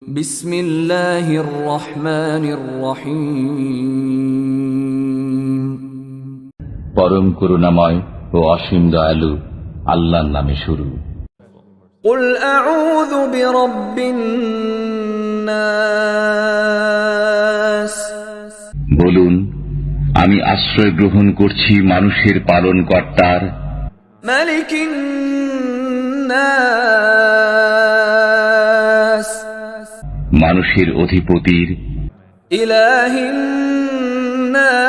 বিসমিল্লাহির রহমানির রহিম। পরম করুণাময় ও অসীম দয়ালু আল্লাহর নামে শুরু। কুল আউযু বিরাব্বিন নাস। বলুন, আমি আশ্রয় গ্রহণ করছি মানুষের পালনকর্তার, মালিকিন নাস, মানুষের অধিপতির, ইলাহিন নাস,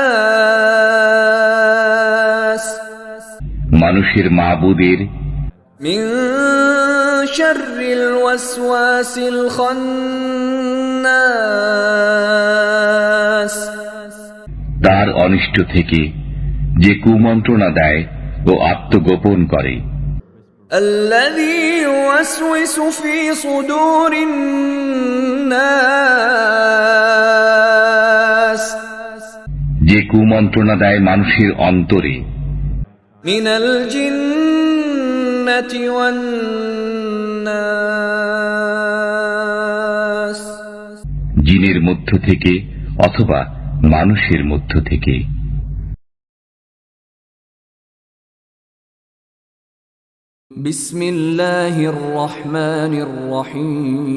মানুষের মাবুদের, মিন শাররিল ওয়াসওয়াসিল খান্নাস, তার অনিষ্ট থেকে যে কুমন্ত্রণা দেয় ও আত্মগোপন করে, আল্লাযী ইউওয়াসওয়িসু ফী সুদুরিন নাস, যে কুমন্ত্রণা দেয় মানুষের অন্তরে, মিনাল জিন্নাতি ওয়ান নাস, জিনের মধ্য থেকে অথবা মানুষের মধ্য থেকে। বিসমিল্লাহির রহমানির রহিম।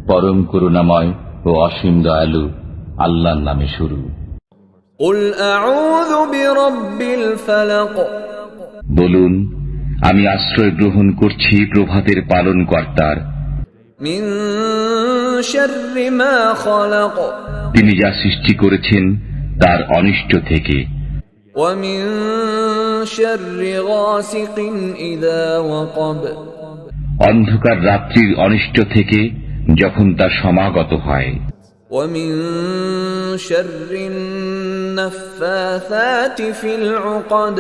পরম করুণাময় ও অসীম দয়ালু আল্লাহর নামে শুরু। কুল আউযু বিরাব্বিল ফালাক। বলুন, আমি আশ্রয় গ্রহণ করছি প্রভাতের পালনকর্তার, মিন শাররি মা খালাক, তিনি যা সৃষ্টি করেছেন তার অনিষ্ট থেকে, ওয়া মিন শাররি গাসিকিন ইযা ওয়াকাব, অন্ধকার রাত্রির অনিষ্ট থেকে যখন তা সমাগত হয়, ওয়া মিন শাররিন নাফফাসাতি ফিল উকাদ,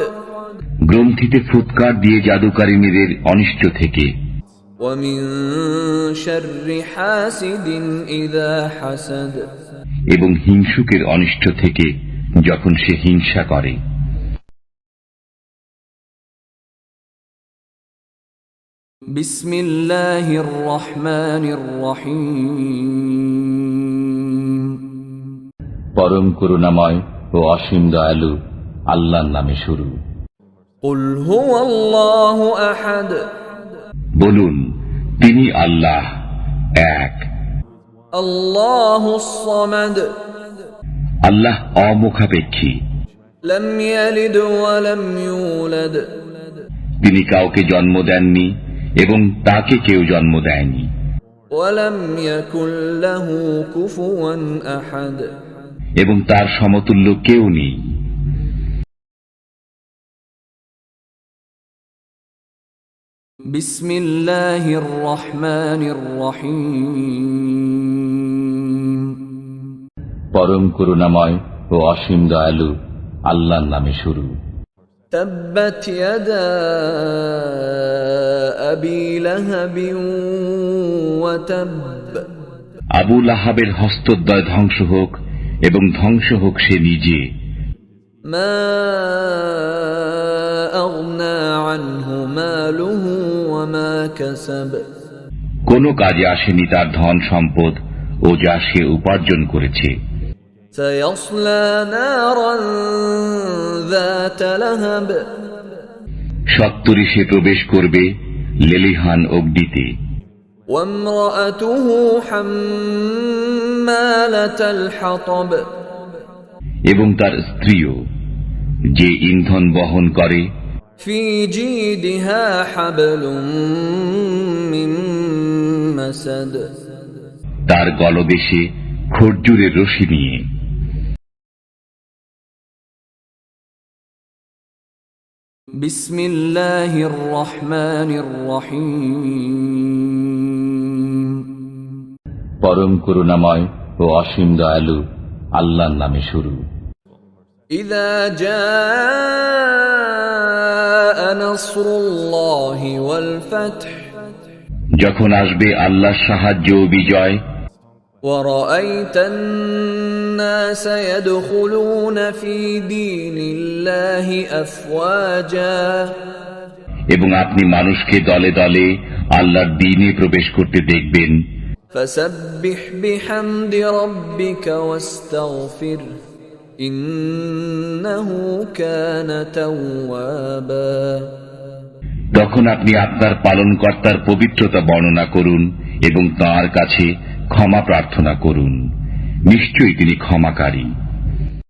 গ্রন্থিতে ফুৎকার দিয়ে জাদুকারিনীদের অনিষ্ট থেকে, ওয়া মিন শাররি হাসিদিন ইযা হাসাদ, এবং হিংসুকের অনিষ্ট থেকে যখন সে হিংসা করে। বিসমিল্লাহির রহমানির রহিম। পরম করুণাময় ও অসীম দয়ালু আল্লাহর নামে শুরু। কুল হুয়াল্লাহু আহাদ। বলুন, তিনি আল্লাহ এক, আল্লাহুস সামাদ, আল্লাহ অমুখাপেক্ষী, লাম ইয়ালিদ ওয়া লাম ইউলাদ, তিনি কাউকে জন্ম দেননি এবং তাকে কেউ জন্ম দেয়নি, ওয়া লাম ইয়াকুল লাহু কুফুওয়ান আহাদ, এবং তার সমতুল্য কেউ নেই। বিসমিল্লাহির রহমানির রহিম। পরম করুণাময় ও অসীম দয়ালু আল্লাহর নামে শুরু। তাব্বাত ইয়াদা আবি লাহাবিন ওয়া তাব, আবু লাহাবের হস্তদ্বয় ধ্বংস হোক এবং ধ্বংস হোক সে নিজে। মা আগনা আনহু মালুহু ওয়া মা কাসাব, কোনো কাজে আসেনি তার ধন সম্পদ ও যা সে উপার্জন করেছে। সায়াসলা নারান যাতা লাহাব, সত্তরই সে প্রবেশ করবে লেলিহান অগ্নিতে। ওয়া ইমরাআতুহু হাম্মালাতাল হাতাব, এবং তার স্ত্রীও, যে ইন্ধন বহন করে, ফি জিদিহা হাবলুম মিন মাসাদ, তার গলদেশে খর্জুরের রশি নিয়ে। বিসমিল্লাহির রহমানির রহিম। পরম করুণাময় ও অসীম দয়ালু আল্লাহর নামে শুরু। ইযা জাআ নাসরুল্লাহি ওয়াল ফাতহ, যখন আসবে আল্লাহর সাহায্য ও বিজয়, ওয়া রাআইতান নাস ইয়াদখুলুনা ফি দীনিল্লাহি আফওয়াজা, এবং আপনি মানুষকে দলে দলে আল্লাহর দ্বীনে প্রবেশ করতে দেখবেন। فسبح بحمد ربك واستغفره إنه كان توابا। তখন আপনি আপনার পালনকর্তার পবিত্রতা বর্ণনা করুন এবং তাঁর কাছে ক্ষমা প্রার্থনা করুন, নিশ্চয়ই তিনি ক্ষমাকারী।